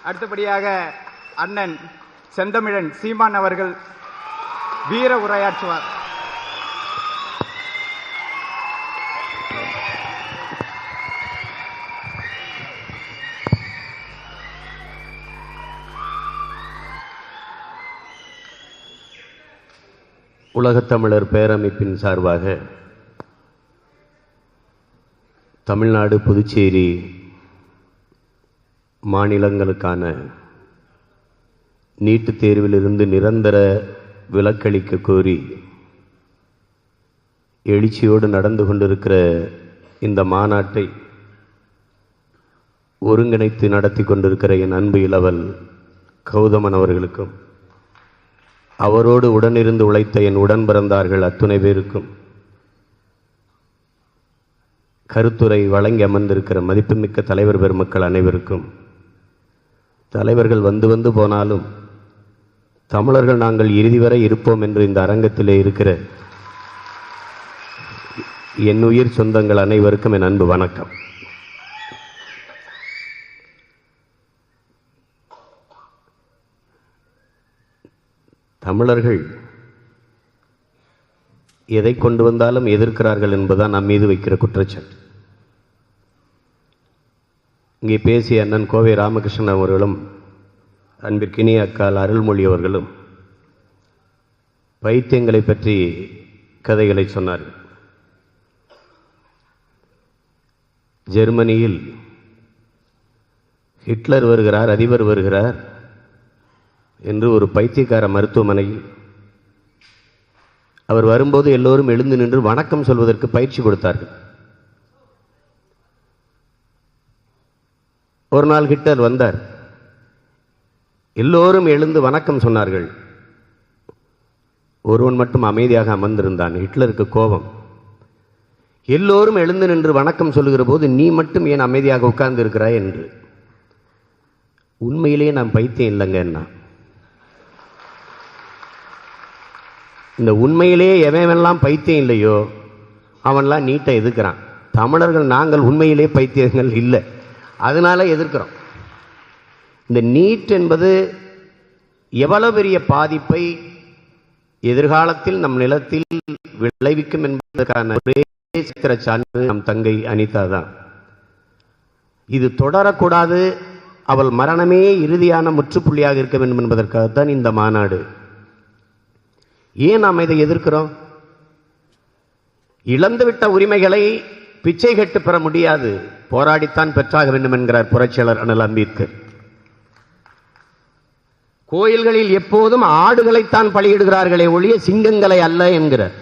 அடுத்தபடியாக அண்ணன் செந்தமிழன் சீமான் அவர்கள் வீர உரையாற்றுவார். உலகத்தமிழர் பேரமைப்பின் சார்பாக தமிழ்நாடு, புதுச்சேரி மாநிலங்களுக்கான நீட்டுத் தேர்விலிருந்து நிரந்தர விலக்களிக்க கோரி எழுச்சியோடு நடந்து கொண்டிருக்கிற இந்த மாநாட்டை ஒருங்கிணைத்து நடத்தி கொண்டிருக்கிற என் அன்பு இளவல் கௌதமன் அவர்களுக்கும், அவரோடு உடனிருந்து உழைத்த என் உடன் பிறந்தார்கள் அத்துணை பேருக்கும், கருத்துரை வழங்கி அமர்ந்திருக்கிற மதிப்புமிக்க தலைவர் பெருமக்கள் அனைவருக்கும், தலைவர்கள் வந்து வந்து போனாலும் தமிழர்கள் நாங்கள் இறுதி வரை இருப்போம் என்று இந்த அரங்கத்திலே இருக்கிற என் உயிர் சொந்தங்கள் அனைவருக்கும் என் அன்பு வணக்கம். தமிழர்கள் எதை கொண்டு வந்தாலும் எதிர்க்கிறார்கள் என்பதுதான் நம் மீது வைக்கிற குற்றச்சாட்டு. இங்கே பேசிய அண்ணன் கோவை ராமகிருஷ்ணன் அவர்களும் அன்பிற்கினிய அக்கால் அருள்மொழி அவர்களும் பைத்தியங்களை பற்றி கதைகளை சொன்னார்கள். ஜெர்மனியில் ஹிட்லர் வருகிறார், அதிபர் வருகிறார் என்று ஒரு பைத்தியக்கார மருத்துவமனையில் அவர் வரும்போது எல்லோரும் எழுந்து நின்று வணக்கம் சொல்வதற்கு பயிற்சி கொடுத்தார்கள். ஒரு நாள் ஹிட்லர் வந்தார், எல்லோரும் எழுந்து வணக்கம் சொன்னார்கள். ஒருவன் மட்டும் அமைதியாக அமர்ந்திருந்தான். ஹிட்லருக்கு கோபம். எல்லோரும் எழுந்து நின்று வணக்கம் சொல்லுகிற போது நீ மட்டும் ஏன் அமைதியாக உட்கார்ந்து இருக்கிறாய் என்று. உண்மையிலேயே நான் பைத்தியம் இல்லைங்கன்னா, இந்த உண்மையிலேயே எவெல்லாம் பைத்தியம் இல்லையோ அவன்லாம் நீட்டை எதிர்க்கிறான். தமிழர்கள் நாங்கள் உண்மையிலே பைத்தியங்கள் இல்லை, அதனால எதிர்க்கிறோம். இந்த நீட் என்பது எவ்வளவு பெரிய பாதிப்பை எதிர்காலத்தில் நம் நிலத்தில் விளைவிக்கும் என்பதற்கான ஒரே சான்று நம் தங்கை அனிதா தான். இது தொடரக்கூடாது, அவள் மரணமே இறுதியான முற்றுப்புள்ளியாக இருக்க வேண்டும் என்பதற்காகத்தான் இந்த மாநாடு. ஏன் நாம் இதை எதிர்க்கிறோம்? இழந்துவிட்ட உரிமைகளை பிச்சை கேட்டு பெற முடியாது, போராடித்தான் பெற்றாக வேண்டும் என்கிறார் புரட்சியாளர் அண்ணல் அம்பேத்கர். கோயில்களில் எப்போதும் ஆடுகளைத்தான் பலியிடுகிறார்களே ஒழிய சிங்கங்களை அல்ல என்கிறார்.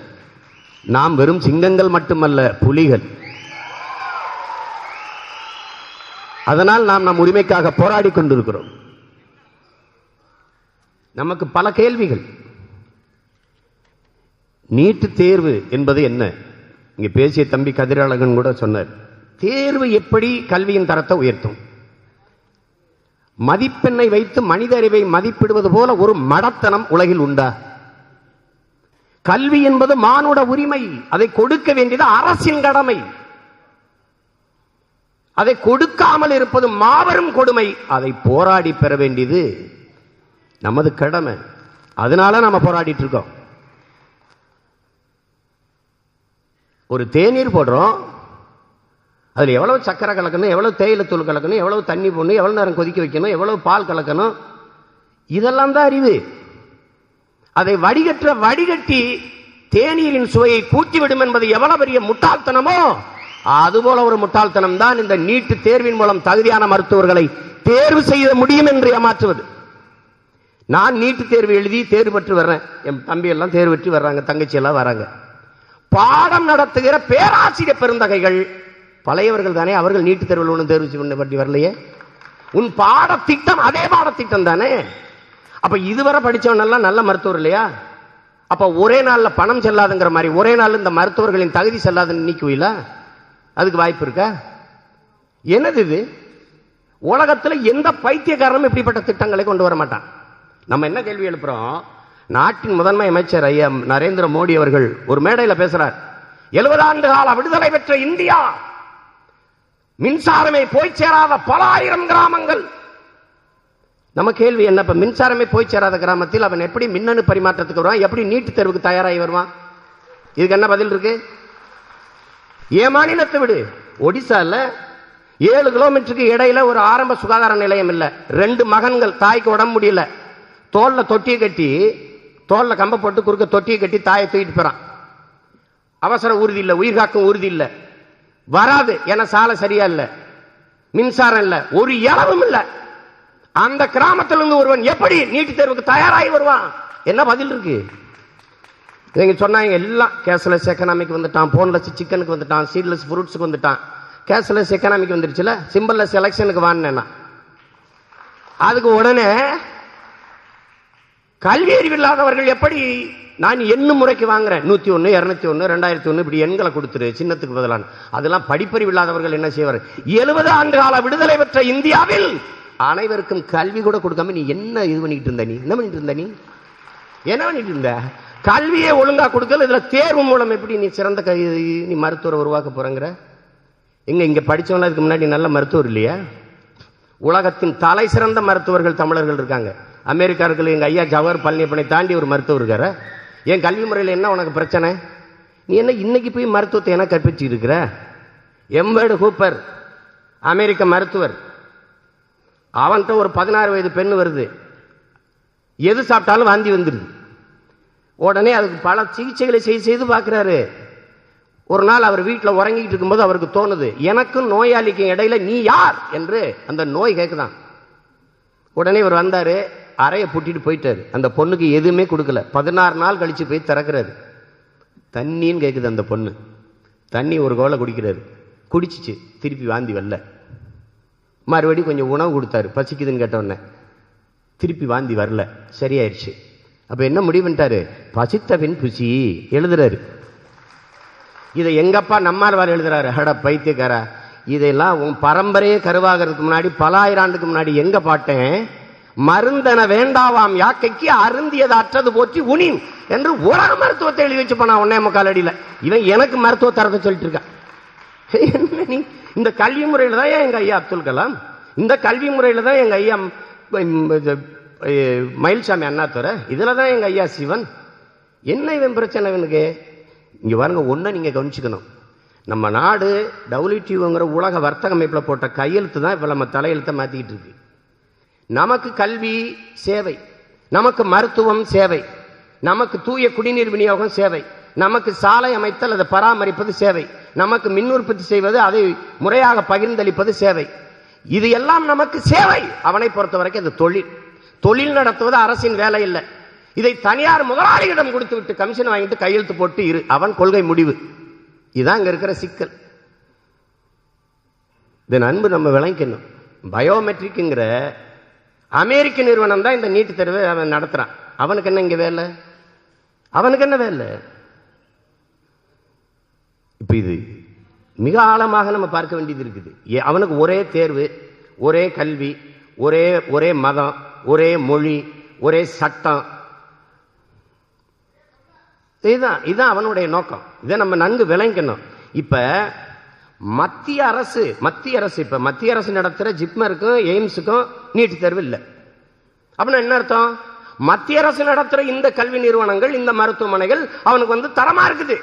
நாம் வெறும் சிங்கங்கள் மட்டுமல்ல, புலிகள். அதனால் நாம் நம் உரிமைக்காக போராடி கொண்டிருக்கிறோம். நமக்கு பல கேள்விகள். நீட்டு தேர்வு என்பது என்ன? இங்கே பேசிய தம்பி கதிரழகன் கூட சொன்னார், தேர்வு எப்படி கல்வியின் தரத்தை உயர்த்தும்? மதிப்பெண்ணை வைத்து மனித அறிவை மதிப்பிடுவது போல ஒரு மடத்தனம் உலகில் உண்டா? கல்வி என்பது மானுட உரிமை, அதை கொடுக்க வேண்டியது அரசின் கடமை. அதை கொடுக்காமல் இருப்பது மாபெரும் கொடுமை. அதை போராடி பெற வேண்டியது நமது கடமை. அதனால நாம போராடிட்டு இருக்கோம். ஒரு தேநீர் போடுறோம், அதில் எவ்வளவு சக்கரை கலக்கணும், எவ்வளவு தேயிலத்தூள் கலக்கணும், எவ்வளவு தண்ணி போடணும், எவ்வளவு நேரம் கொதிக்க வைக்கணும், எவ்வளவு பால் கலக்கணும், இதெல்லாம் தான் அறிவு. அதை வடிகட்டி தேநீரின் சுவையை கூட்டிவிடும் என்பது எவ்வளவு பெரிய முட்டாள்தனமோ அதுபோல ஒரு முட்டாள்தனம் தான் இந்த நீட்டு தேர்வின் மூலம் தகுதியான மருத்துவர்களை தேர்வு செய்ய முடியும் என்று ஏமாற்றுவது. நான் நீட்டு தேர்வு எழுதி தேர்வு பெற்று வர்றேன், என் தம்பி எல்லாம் தேர்வு பெற்று வர்றாங்க, தங்கச்சி எல்லாம் வராங்க. பாடம் நடத்துகிற பேராசிரியர் பெருந்தகைகள் பழையவர்கள் தானே, அவர்கள் நீட்டு தேர்வில் ஒன்றும் தேர்வு பற்றி வரலையே. உன் பாடத்திட்டம் அதே பாடத்திட்டம் தானே. அப்ப இதுவரை படிச்சவனெல்லாம் நல்ல மருத்துவர் இல்லையா? அப்ப ஒரே நாள்ல பணம் செல்லாதுங்கிற மாதிரி ஒரே நாள் இந்த மருத்துவர்களின் தகுதி செல்லாதுன்னு நீக்குவீங்களா? அதுக்கு வாய்ப்பு இருக்கா? என்னது இது? உலகத்தில் எந்த பைத்தியக்காரனும் இப்படிப்பட்ட திட்டங்களை கொண்டு வர மாட்டான். நம்ம என்ன கேள்வி எழுப்புறோம்? நாட்டின் முதன்மை அமைச்சர் ஐயா நரேந்திர மோடி அவர்கள் ஒரு மேடையில் பேசுறார். 70 ஆண்டு கால விடுதலை பெற்ற இந்தியா, மின்சாரமே போய் சேராத பல ஆயிரம் கிராமங்கள், நம்ம கேள்வி என்ன, இப்ப மின்சாரமே போய் சேராத கிராமத்தில் அவன் எப்படி மின்னணு பரிமாற்றத்துக்கு வருவான், எப்படி நீட் தேர்வுக்கு தயாராகி வருவான்? இதுக்கு என்ன பதில் இருக்கு? ஏன் மாநிலத்தை விடு. ஒடிசால 7 கிலோமீட்டருக்கு இடையில ஒரு ஆரம்ப சுகாதார நிலையம் இல்ல. 2 மகன்கள், தாய்க்கு உடம்பு முடியல, தோல்ல தொட்டியை கட்டி, தோல்ல கம்ப போட்டு குறுக்க தொட்டியை கட்டி தாயை தூக்கிட்டு போறான். அவசர ஊர்தி இல்ல, உயிர் காக்கும் ஊர்தி இல்ல, வராது. ஏன்னா சாலை சரியா இல்ல, மின்சாரம் இல்ல, ஒரு இளவும் இல்ல. அந்த கிராமத்திலிருந்து ஒருவன் எப்படி நீட் தேர்வுக்கு தயாராகி வருவான்? என்ன பதில் இருக்கு? நீங்க சொன்னாங்க எல்லாம் கேஷ்லெஸ் எக்கனாமிக் வந்துட்டான், போன்லெஸ் சிக்கனுக்கு வந்துட்டான், சீட்லெஸ் ஃப்ரூட்ஸுக்கு வந்துட்டான். கேஷ்லெஸ் எக்கனாமிக் வந்துருச்சுல, சிம்பிள்லெஸ் எலெக்ஷனுக்கு வாங்கினேன்னா அதுக்கு உடனே கல்வி அறிவு இல்லாதவர்கள் எப்படி நான் எண்ணும் முறைக்கு வாங்குறேன், 101, 201, 2001 இப்படி எண்களை கொடுத்துரு சின்னத்துக்கு பதிலான. அதெல்லாம் படிப்பறிவு இல்லாதவர்கள் என்ன செய்வார்? 70 ஆண்டு கால விடுதலை பெற்ற இந்தியாவில் அனைவருக்கும் கல்வி கூட கொடுக்காம நீ என்ன இது பண்ணிட்டு இருந்த? நீ என்ன பண்ணிட்டு இருந்த? என்ன பண்ணிட்டு இருந்த? கல்வியை ஒழுங்கா கொடுக்கல, இதுல தேர்வு மூலம் எப்படி நீ சிறந்த நீ மருத்துவரை உருவாக்க போறங்கிற? இங்க படிச்சவங்க இதுக்கு முன்னாடி நல்ல மருத்துவர் இல்லையா? உலகத்தின் தலை சிறந்த மருத்துவர்கள் தமிழர்கள் இருக்காங்க. அமெரிக்கா இருக்கிற எங்க ஐயா ஜவஹர் பழனியப்பனை தாண்டி ஒரு மருத்துவர் இருக்காரு. என் கல்வி முறையில் என்ன உனக்கு பிரச்சனை? நீ என்ன இன்னைக்கு போய் மருத்துவத்தை என்ன கற்பிச்சு இருக்கிற? எம்பர்டு ஹூப்பர் அமெரிக்க மருத்துவர், அவன்கிட்ட ஒரு 16 வயது பெண் வருது, எது சாப்பிட்டாலும் வாந்தி வந்துருது. உடனே அதுக்கு பல சிகிச்சைகளை செய்து பார்க்கிறாரு. ஒரு நாள் அவர் வீட்டில் உறங்கிட்டு இருக்கும்போது அவருக்கு தோணுது, எனக்கும் நோயாளிக்கும் இடையில நீ யார் என்று அந்த நோய் கேட்குதான். உடனே இவர் வந்தாரு, அறையை பூட்டிட்டு போயிட்டாரு. அந்த பொண்ணுக்கு எதுவுமே கொடுக்கல. 16 நாள் கழிச்சு போய் திறக்கிறாரு. தண்ணின்னு கேட்குது அந்த பொண்ணு. தண்ணி ஒரு கோலை குடிக்கிறாரு, குடிச்சிச்சு, திருப்பி வாந்தி வரல. மறுபடியும் கொஞ்சம் உணவு கொடுத்தாரு, பசிக்குதுன்னு கேட்டவுடனே திருப்பி வாந்தி வரல, சரியாயிருச்சு. அப்ப என்ன முடிவு பண்ணிட்டாரு? பசித்தபின் புசி எழுதுறாரு. இதை எங்கப்பா நம்மாழ்வார் எழுதுறாரு. அட பைத்தியக்காரா, இதெல்லாம் உன் பரம்பரையே கருவாகிறதுக்கு முன்னாடி பல ஆயிரம் ஆண்டுக்கு முன்னாடி எங்க பாட்டேன்? மருந்தன வேண்டாவாம் யாக்கைக்கு அருந்தியது அற்றது போற்றி உனி என்று உலக மருத்துவத்தை எழுதி வச்சு போனா 1.25 அடியில. இவன் எனக்கு மருத்துவ தரத்தை சொல்லிட்டு இருக்கான். இந்த கல்வி முறையில தான் எங்க ஐயா அப்துல் கலாம், இந்த கல்வி முறையில தான் எங்க ஐயா மயில்சாமி அண்ணாதுரை, இதுல தான் எங்க ஐயா சிவன். என்ன இவன் பிரச்சனை இவனுக்கு? இங்க பாருங்க, ஒன்ன நீங்க கவனிச்சுக்கணும். நம்ம நாடு WTOங்கிற உலக வர்த்தக அமைப்புல போட்ட கையெழுத்து தான் இப்ப நம்ம தலையெழுத்தை மாத்திக்கிட்டு இருக்கு. நமக்கு கல்வி சேவை, நமக்கு மருத்துவம் சேவை, நமக்கு தூய குடிநீர் விநியோகம் சேவை, நமக்கு சாலை அமைத்தல் அதை பராமரிப்பது சேவை, நமக்கு மின் உற்பத்தி செய்வது அதை முறையாக பகிர்ந்தளிப்பது சேவை. இது எல்லாம் நமக்கு சேவை. அவனை பொறுத்த வரைக்கும் அது தொழில். தொழில் நடத்துவது அரசின் வேலை இல்லை. இதை தனியார் முதலாளியிடம் கொடுத்து விட்டு கமிஷன் வாங்கிட்டு கையெழுத்து போட்டு இரு, அவன் கொள்கை முடிவு. இதுதான் இங்க இருக்கிற சிக்கல். இதன் அன்பு நம்ம விளங்கிக்கணும். பயோமெட்ரிக்ங்கிற அமெரிக்க நிறுவனம் தான் இந்த நீட் தேர்வை அவன் நடத்துறான். அவனுக்கு என்ன இங்க வேலை? அவனுக்கு என்ன வேலை? இப்ப இது மிக ஆழமாக நம்ம பார்க்க வேண்டியது இருக்குது. அவனுக்கு ஒரே தேர்வு, ஒரே கல்வி, ஒரே மதம், ஒரே மொழி, ஒரே சட்டம். இதுதான் அவனுடைய நோக்கம். இதை நம்ம நன்கு விளங்கணும். இப்ப மத்திய அரசு நடத்துற ஜிப்மருக்கும் எய்ம்ஸுக்கும் நீட் தேர்வு இல்லை. அப்படின்னா என்ன அர்த்தம்? மத்திய அரசு நடத்துற இந்த கல்வி நிறுவனங்கள், இந்த மருத்துவமனைகள் அவனுக்கு தரமா இருக்குது.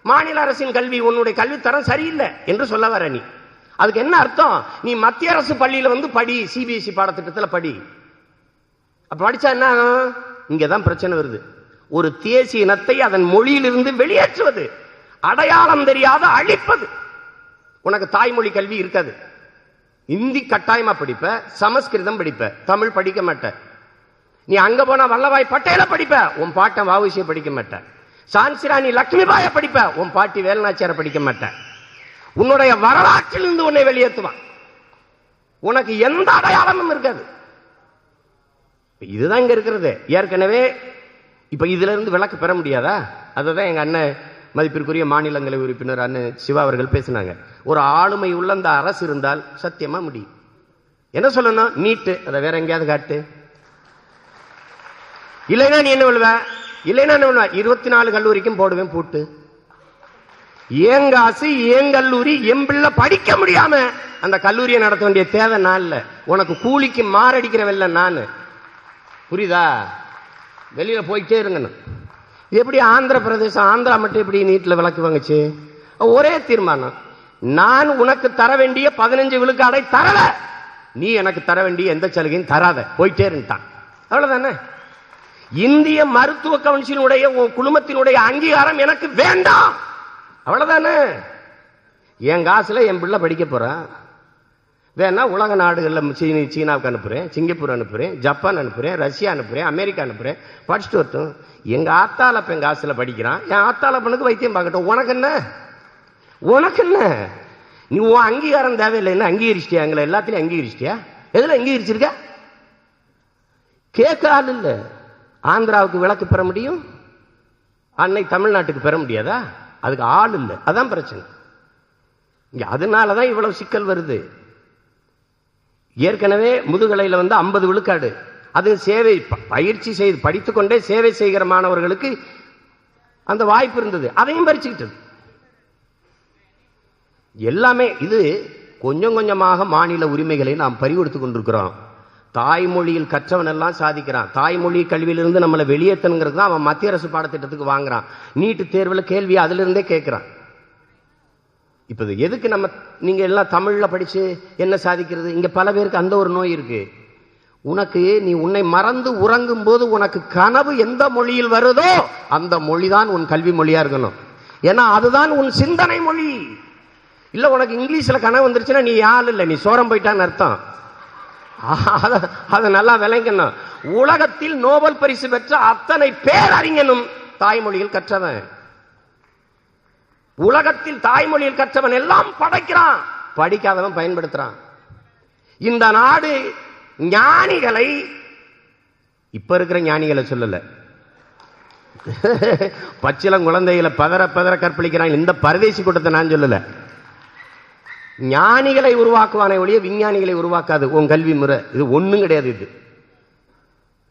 மாநில அரசின் கல்வி, உன்னுடைய கல்வி தரம் சரியில்லை என்று சொல்ல வர நீ. அதுக்கு என்ன அர்த்தம்? நீ மத்திய அரசு பள்ளியில படி, சிபிஎஸ்இ பாடத்திட்டத்தில் படி. அப்ப படிச்சா என்ன? இங்கதான் பிரச்சனை வருது. ஒரு தேசிய இனத்தை அதன் மொழியிலிருந்து வெளியேற்றுவது, அடையாளம் தெரியாத அழிப்பது. உனக்கு தாய்மொழி கல்வி இருக்காது. இந்தி கட்டாயமா படிப்ப, சமஸ்கிருதம் படிப்ப, தமிழ் படிக்க மாட்ட. நீ அங்க போனா வல்லபாய் பட்டேல படிப்ப, உன் பாட்டன் வஉசியை படிக்க மாட்ட. சான்சிராணி லட்சுமிபாய படிப்ப, உன் பாட்டி வேலுநாச்சியாரை படிக்க மாட்ட. உன்னுடைய வரலாற்றிலிருந்து உன்னை வெளியேற்றுவான். உனக்கு எந்த அடையாளமும் இருக்காது. இதுதான் இங்க இருக்கிறது. ஏற்கனவே இப்ப இதுல இருந்து விளக்கு பெற முடியாதா? அதுதான் எங்க அண்ணன் மதிப்பிற்குரிய மாநிலங்களவை உறுப்பினர் அண்ணன் சிவா அவர்கள் பேசினாங்க. ஒரு ஆளுமை உள்ள அந்த அரசு இருந்தால் சத்தியமா முடியும். என்ன சொல்லணும்? நீட்டு, அதை வேற எங்கேயாவது காட்டு. இல்லைன்னா நீ என்ன சொல்லுவ? 24 கல்லூரிக்கும் போடுவேன் பூட்டு. ஏன் காசு, ஏன் கல்லூரி, என் பிள்ளை படிக்க முடியாம அந்த கல்லூரியை நடத்த வேண்டிய தேவை நான் இல்ல. உனக்கு கூலிக்கு மாரடிக்கிறவல்ல நான். புரியுதா? வெளியில போயிட்டே இருங்க. எப்படி ஆந்திர பிரதேசம், ஆந்திரா மட்டும் எப்படி நீட்ல விளக்கு வாங்குச்சு? ஒரே தீர்மானம், நான் உனக்கு தர வேண்டிய 15 விழுக்காடை தரல, நீ எனக்கு தர வேண்டிய எந்த சலுகையும் தராத, போயிட்டே இருந்தான். அவ்வளவுதானே? இந்திய மருத்துவ கவுன்சிலுடைய குழுமத்தினுடைய அங்கீகாரம் எனக்கு வேண்டாம். அவ்வளவுதானே? என் காசுல என் பிள்ளை படிக்க போறான். வேணா உலக நாடுகளில் சீனாவுக்கு அனுப்புறேன், சிங்கப்பூர் அனுப்புறேன், ஜப்பான் அனுப்புறேன், ரஷ்யா அனுப்புறேன், அமெரிக்கா அனுப்புறேன், படிச்சுட்டு வரட்டும். எங்க ஆத்தால பெண் காசுல படிக்கிறான், என் ஆத்தால பெண்ணுக்கு வைத்தியம் பார்க்கட்டும். உனக்கு என்ன? உனக்கு என்ன? நீ உன் அங்கீகாரம் தேவையில்லைன்னு அங்கீகரிச்சிட்டியா? எங்களை எல்லாத்திலையும் அங்கீகரிச்சிட்டியா? எதுல அங்கீகரிச்சிருக்க? கேட்க ஆள் இல்ல. ஆந்திராவுக்கு விளக்கு பெற முடியும், அன்னை தமிழ்நாட்டுக்கு பெற முடியாதா? அதுக்கு ஆள் இல்லை. அதான் பிரச்சனை. அதனாலதான் இவ்வளவு சிக்கல் வருது. ஏற்கனவே முதுகலையில் 50 விழுக்காடு, அது சேவை பயிற்சி செய்து படித்துக்கொண்டே சேவை செய்கிற மாணவர்களுக்கு அந்த வாய்ப்பு இருந்தது, அதையும் பறிச்சுக்கிட்டது. எல்லாமே இது கொஞ்சம் கொஞ்சமாக மாநில உரிமைகளை நாம் பறிகொடுத்து கொண்டிருக்கிறோம். தாய்மொழியில் கற்றவன் எல்லாம் சாதிக்கிறான். தாய்மொழி கல்வியிலிருந்து நம்மளை வெளியேற்றணுங்கிறது தான் அவன் மத்திய அரசு பாடத்திட்டத்துக்கு வாங்குறான். நீட்டு தேர்வில் கேள்வி அதுல இருந்தே கேட்கிறான். இப்ப எதுக்கு நம்ம நீங்க எல்லாம் தமிழ்ல படிச்சு என்ன சாதிக்கிறது? இங்க பல பேருக்கு அந்த ஒரு நோய் இருக்கு. உனக்கு நீ உன்னை மறந்து உறங்கும் போது உனக்கு கனவு எந்த மொழியில் வருதோ அந்த மொழிதான் உன் கல்வி மொழியா இருக்கணும். ஏன்னா அதுதான் உன் சிந்தனை மொழி. இல்ல உனக்கு இங்கிலீஷ்ல கனவு வந்துருச்சுன்னா நீ யாரு இல்லை, நீ சோரம் போயிட்டான்னு அர்த்தம். அதை நல்லா விளங்கணும். உலகத்தில் நோபல் பரிசு பெற்ற அத்தனை பேரறிஞனும் தாய்மொழியில் கற்றவன். உலகத்தில் தாய்மொழியில் கற்றவன் எல்லாம் படைக்கிறான், படிக்காதவன் பயன்படுத்துறான். இந்த நாடு ஞானிகளை, இப்ப இருக்கிற ஞானிகளை சொல்லல, பச்சிலம் குழந்தைகளை பதற பதற கற்பழிக்கிறான், இந்த பரதேசி கூட்டத்தை நான் சொல்லல. ஞானிகளை உருவாக்குவானே ஒழிய விஞ்ஞானிகளை உருவாக்காது உன் கல்வி முறை. இது ஒண்ணும் கிடையாது. இது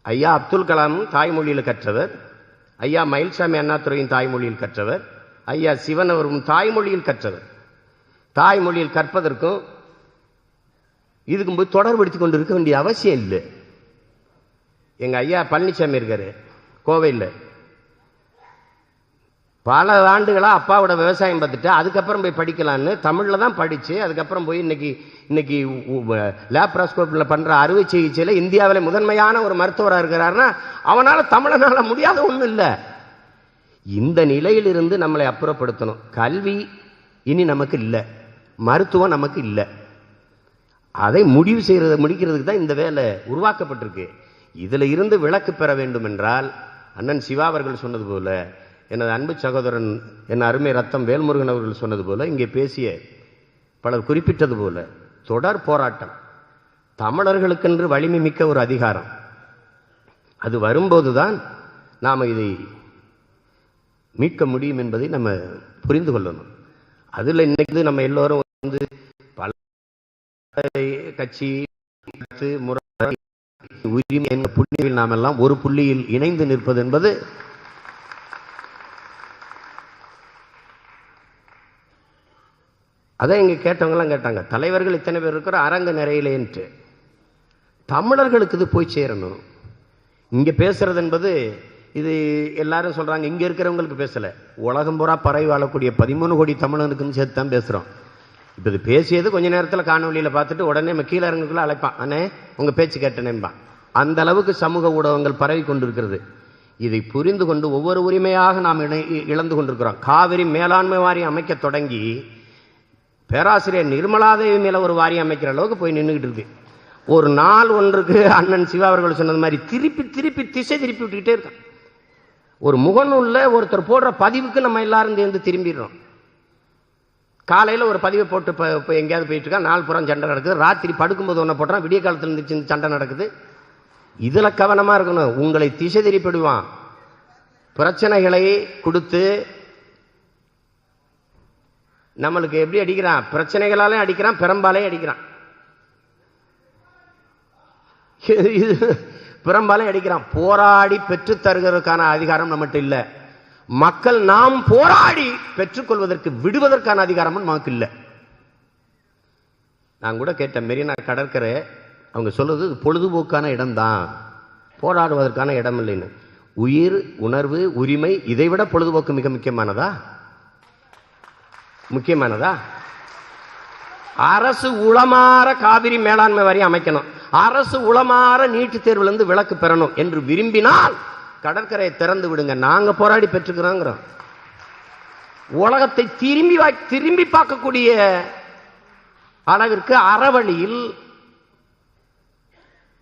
ஐயா அப்துல் கலாம் தாய்மொழியில் கற்றவர், ஐயா மயில்சாமி அண்ணாதுரையின் தாய்மொழியில் கற்றவர், ஐயா சிவன் அவரும் தாய்மொழியில் கற்றவர். தாய்மொழியில் கற்பதற்கும் இதுக்கும் போய் தொடர்படுத்திக் கொண்டு இருக்க வேண்டிய அவசியம் இல்லை. எங்க ஐயா பழனிசாமி இருக்காரு கோவையில், பல ஆண்டுகளா அப்பாவோட விவசாயம் பார்த்துட்டு அதுக்கப்புறம் போய் படிக்கலான்னு தமிழ்ல தான் படிச்சு அதுக்கப்புறம் போய் இன்னைக்கு லேப்ராஸ்கோப்பில் பண்ற அறுவை சிகிச்சையில இந்தியாவில முதன்மையான ஒரு மருத்துவராக இருக்கிறாருன்னா அவனால தமிழனால முடியாத ஒண்ணும் இல்லை. இந்த நிலையிலிருந்து நம்மளை அப்புறப்படுத்தணும். கல்வி இனி நமக்கு இல்லை, மருத்துவம் நமக்கு இல்லை. அதை முடிக்கிறதுக்கு தான் இந்த வேலை உருவாக்கப்பட்டிருக்கு. இதுல இருந்து விலக்கு பெற வேண்டும் என்றால் அண்ணன் சிவா அவர்கள் சொன்னது போல, எனது அன்பு சகோதரன் என் அருமை ரத்தம் வேல்முருகன் அவர்கள் சொன்னது போல, இங்கே பேசிய பலர் குறிப்பிட்டது போல தொடர் போராட்டம். தமிழர்களுக்கென்று வலிமை மிக்க ஒரு அதிகாரம் அது வரும்போதுதான் நாம இதை மீட்க முடியும் என்பதை நம்ம புரிந்து கொள்ளணும். அதுல இன்னைக்கு நம்ம எல்லோரும் வந்து பல கட்சி உரிமை என்ற புள்ளியில் நாம் எல்லாம் ஒரு புள்ளியில் இணைந்து நிற்பது என்பது அதான் இங்க கேட்டவங்கலாம் கேட்டாங்க, தலைவர்கள் இத்தனை பேர் இருக்கிற அரங்க நிறையிலேன்ட்டு. தமிழர்களுக்கு இது போய் சேரணும். இங்க பேசுறது என்பது இது எல்லாரும் சொல்றாங்க, இங்க இருக்கிறவங்களுக்கு பேசல, உலகம் பூரா பரவி வாழக்கூடிய 13 கோடி தமிழனுக்குன்னு சேர்த்து தான் பேசுறோம். இப்ப இது பேசியது கொஞ்ச நேரத்தில் காணொலியில பார்த்துட்டு உடனே நம்ம கீழே இறங்குக்குள்ள அழைப்பான், அண்ணே உங்க பேச்சு கேட்டேனேன்பா. அந்த அளவுக்கு சமூக ஊடகங்கள் பரவி கொண்டிருக்கிறது. இதை புரிந்து கொண்டு ஒவ்வொரு உரிமையாக நாம் இழந்து கொண்டிருக்கிறோம். காவிரி மேலாண்மை வாரியம் அமைக்க தொடங்கி பேராசிரியர் நிர்மலாதேவி மேல ஒரு வாரியம் அமைக்கிற அளவுக்கு போய் நின்றுகிட்டு இருக்கு. ஒரு நாள் ஒன்றுக்கு அண்ணன் சிவா அவர்கள் சொன்னது மாதிரி திருப்பி திருப்பி திசை திருப்பி விட்டுக்கிட்டே இருக்கான். ஒரு முகநூல்ல ஒருத்தர் போடுற பதிவுக்கு நம்ம எல்லாரும் சேர்ந்து திரும்பிடுறோம். காலையில ஒரு பதிவை போட்டு இப்போ எங்கேயாவது போயிட்டு இருக்கா, நாள் புறம் சண்டை நடக்குது, ராத்திரி படுக்கும்போது ஒன்றை போடுறான், விடிய காலத்தில் இருந்துச்சு சண்டை நடக்குது. இதுல கவனமா இருக்கணும். உங்களை திசை திருப்பிடுவான். பிரச்சனைகளை கொடுத்து நம்மளுக்கு எப்படி அடிக்கிறான்? பிரச்சனைகளாலே அடிக்கிறான், பெரும்பாலே அடிக்கிறான், பெரும்பாலே அடிக்கிறான். போராடி பெற்று தருகிறதுக்கான அதிகாரம் நம்மகிட்ட இல்லை. மக்கள் நாம் போராடி பெற்றுக்கொள்வதற்கு விடுவதற்கான அதிகாரமும் நமக்கு இல்லை. நான் கூட கேட்டேன், மெரினா கடற்கரை அவங்க சொல்லுவது பொழுதுபோக்கான இடம்தான், போராடுவதற்கான இடம் இல்லைன்னு. உயிர், உணர்வு, உரிமை, இதைவிட பொழுதுபோக்கு மிக முக்கியமானதா? முக்கியமானதா? அரசு உளமாற காவிரி மேலாண்மை வாரியம் அமைக்கணும், அரசு உளமாற நீட்டுத் தேர்விலிருந்து விலக்கு பெறணும் என்று விரும்பினால் கடற்கரையை திறந்து விடுங்க, நாங்க போராடி பெற்றுக்கிறோங்கிறோம். உலகத்தை திரும்பி பார்க்கக்கூடிய அளவிற்கு அறவழியில்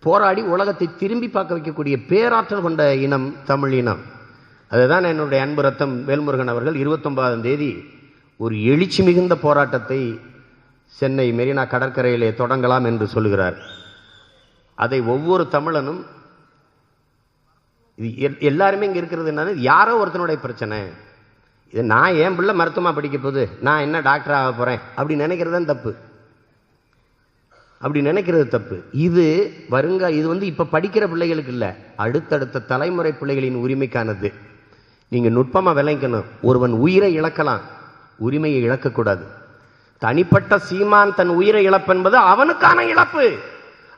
போராடி உலகத்தை திரும்பி பார்க்க வைக்கக்கூடிய பேராற்றல் கொண்ட இனம் தமிழ் இனம். அதுதான் என்னுடைய அன்பு ரத்தம் வேல்முருகன் அவர்கள் 29ஆம் தேதி ஒரு எழுச்சி மிகுந்த போராட்டத்தை சென்னை மெரினா கடற்கரையிலே தொடங்கலாம் என்று சொல்லுகிறார். அதை ஒவ்வொரு தமிழனும், எல்லாருமே இங்க இருக்கிறது என்னது, யாரோ ஒருத்தனுடைய பிரச்சனை. இது நான் என் பிள்ளை மருத்துவமா படிக்க போகுது, நான் என்ன டாக்டர் ஆக போறேன் அப்படி நினைக்கிறது தப்பு. அப்படி நினைக்கிறது தப்பு. இது இப்ப படிக்கிற பிள்ளைகளுக்கு இல்ல, அடுத்தடுத்த தலைமுறை பிள்ளைகளின் உரிமைக்கானது. நீங்க நுட்பமா விளங்கணும். ஒருவன் உயிரை இழக்கலாம், உரிமையை இழக்கக்கூடாது. தனிப்பட்ட சீமான் தன் உயிரை இழப்பென்பது அவனுக்கான இழப்பு.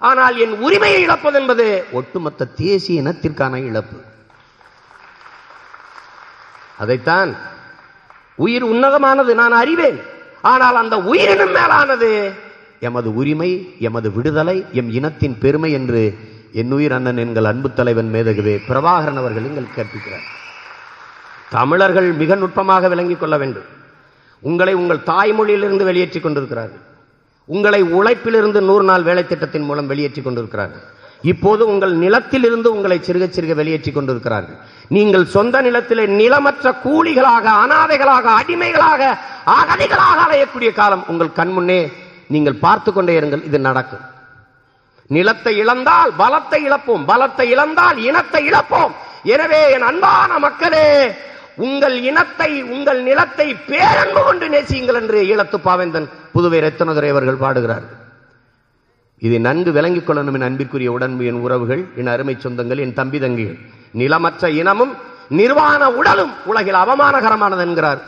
ஆனால் என் உரிமையை இழப்பது என்பது ஒட்டுமொத்த தேசிய இனத்திற்கான இழப்பு. அதைத்தான் உயிர் உன்னதமானது, நான் அறிவேன். ஆனால் அந்த உயிரினும் மேலானது எமது உரிமை, எமது விடுதலை, எம் இனத்தின் பெருமை என்று என் உயிர் அண்ணன் எங்கள் அன்பு தலைவன் மேதகுவே பிரபாகரன் அவர்கள் எங்கள் கற்பிக்கிறார். தமிழர்கள் மிக நுட்பமாக விளங்கிக் கொள்ள வேண்டும். உங்களை உங்கள் தாய்மொழியிலிருந்து வெளியேற்றிக் கொண்டிருக்கிறார்கள். உங்களை உழைப்பிலிருந்து 100 நாள் வேலை திட்டத்தின் மூலம் வெளியேற்றிக் கொண்டிருக்கிறார்கள். இப்போது உங்கள் நிலத்தில் இருந்து உங்களை சிறுக சிறுக வெளியேற்றிக் கொண்டிருக்கிறார்கள். நீங்கள் சொந்த நிலத்திலே நிலமற்ற கூலிகளாக, அனாதைகளாக, அடிமைகளாக, அகதிகளாக அலையக்கூடிய காலம் உங்கள் கண்முன்னே நீங்கள் பார்த்து கொண்டே இருங்கள். இது நடக்கும். நிலத்தை இழந்தால் பலத்தை இழப்போம், பலத்தை இழந்தால் இனத்தை இழப்போம். எனவே என் அன்பான மக்களே, உங்கள் இனத்தை, உங்கள் நிலத்தை பேரன்பு கொண்டு நேசியுங்கள் என்று ஈழத்து பாவேந்தன் புதுவை ரத்தினதுரை அவர்கள் பாடுகிறார்கள். இதை நன்கு விளங்கிக் கொள்ளணும் என் அன்பிற்குரிய உடன்பு, என் உறவுகள், என் அருமை சொந்தங்கள், என் தம்பி தங்கிகள். நிலமற்ற இனமும் நிர்வாண உடலும் உலகில் அவமானகரமானது என்கிறார்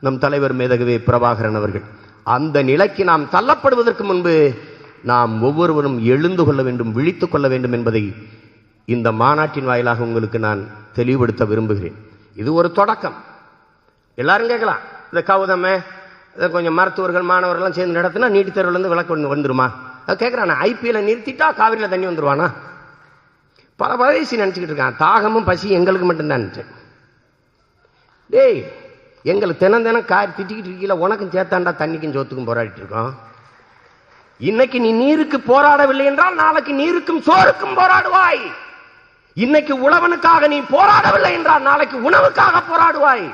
நம் தலைவர் மேதகுவே பிரபாகரன் அவர்கள். அந்த நிலைக்கு நாம் தள்ளப்படுவதற்கு முன்பு நாம் ஒவ்வொருவரும் எழுந்து கொள்ள வேண்டும், விழித்துக் கொள்ள வேண்டும் என்பதை இந்த மாநாட்டின் வாயிலாக உங்களுக்கு நான் தெளிவுபடுத்த விரும்புகிறேன். இது ஒரு தொடக்கம். எல்லாரும் கேட்கலாம், இந்த கௌதம கொஞ்சம் மருத்துவர்கள் மாணவர்கள் சேர்ந்து நடத்தினா நீட்டு தேர்வுலேருந்து விலக்கு வந்துருமா கேட்குறான். ஐபிஎல் நிறுத்திட்டா காவிரியில் தண்ணி வந்துருவானா? பல வயசு நினச்சிக்கிட்டு இருக்கான். தாகமும் பசி எங்களுக்கு மட்டும்தான் நினச்சேன். டேய், எங்களுக்கு தினம் திட்டிக்கிட்டு இருக்கீங்கள, உனக்கும் சேர்த்தாண்டா தண்ணிக்கும் சோத்துக்கும் போராடிட்டு இருக்கோம். இன்னைக்கு நீ நீருக்கு போராடவில்லை என்றால் நாளைக்கு நீருக்கும் சோறுக்கும் போராடுவாய். இன்னைக்கு உழவனுக்காக நீ போராடவில்லை என்றால் நாளைக்கு உணவுக்காக போராடுவாய்.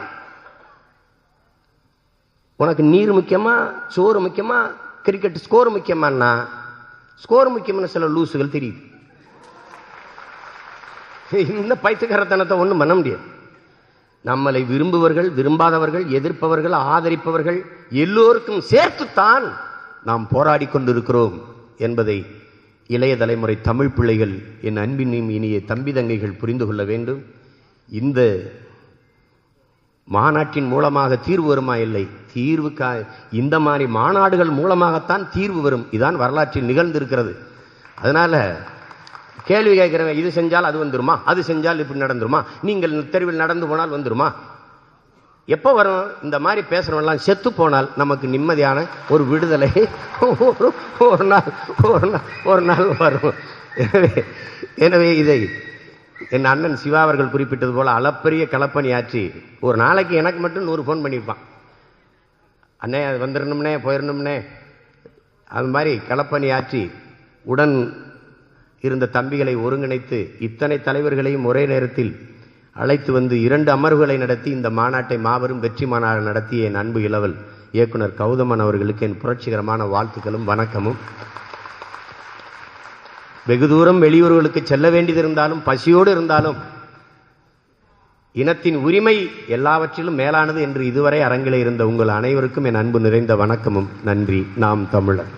உனக்கு நீர் முக்கியமா, சோறு முக்கியமா, கிரிக்கெட் ஸ்கோர் முக்கியமானா? ஸ்கோர் முக்கியமான சில லூசுகள் தெரியுது. இந்த பைத்தியக்காரத்தனத்தை ஒன்றும் பண்ண முடியாது. நம்மளை விரும்புவர்கள், விரும்பாதவர்கள், எதிர்ப்பவர்கள், ஆதரிப்பவர்கள் எல்லோருக்கும் சேர்த்துத்தான் நாம் போராடி கொண்டிருக்கிறோம் என்பதை இளைய தலைமுறை தமிழ் பிள்ளைகள், என் அன்பின் இனிய தம்பி தங்கைகள் புரிந்து கொள்ள வேண்டும். இந்த மாநாட்டின் மூலமாக தீர்வு வருமா? இல்லை. இந்த மாதிரி மாநாடுகள் மூலமாகத்தான் தீர்வு வரும். இதான் வரலாற்றில் நிகழ்ந்திருக்கிறது. அதனால கேள்வி கேட்கிறவங்க, இது செஞ்சால் அது வந்துருமா, அது செஞ்சால் இப்படி நடந்துருமா, நீங்கள் தெருவில் நடந்து போனால் வந்துருமா? எப்போ வரும்? இந்த மாதிரி பேசுறவெல்லாம் செத்து போனால் நமக்கு நிம்மதியான ஒரு விடுதலை ஒரு நாள் வரும். எனவே இதை என் அண்ணன் சிவா அவர்கள் குறிப்பிட்டது போல அளப்பரிய களப்பணி ஆற்றி ஒரு நாளைக்கு எனக்கு மட்டும் 100 ஃபோன் பண்ணியிருப்பான். அண்ணே அது வந்துடணும்னே, போயிடணும்னே. அது மாதிரி களப்பணி ஆற்றி உடன் இருந்த தம்பிகளை ஒருங்கிணைத்து இத்தனை தலைவர்களையும் ஒரே நேரத்தில் அழைத்து வந்து 2 அமர்வுகளை நடத்தி இந்த மாநாட்டை மாபெரும் வெற்றி மாநாடு நடத்திய என் அன்பு இளவல் இயக்குனர் கௌதமன் அவர்களுக்கு என் புரட்சிகரமான வாழ்த்துக்களும் வணக்கமும். வெகு தூரம் வெளியூர்களுக்கு செல்ல வேண்டியதிருந்தாலும், பசியோடு இருந்தாலும், இனத்தின் உரிமை எல்லாவற்றிலும் மேலானது என்று இதுவரை அரங்கிலே இருந்த உங்கள் அனைவருக்கும் என் அன்பு நிறைந்த வணக்கமும் நன்றி. நாம் தமிழர்.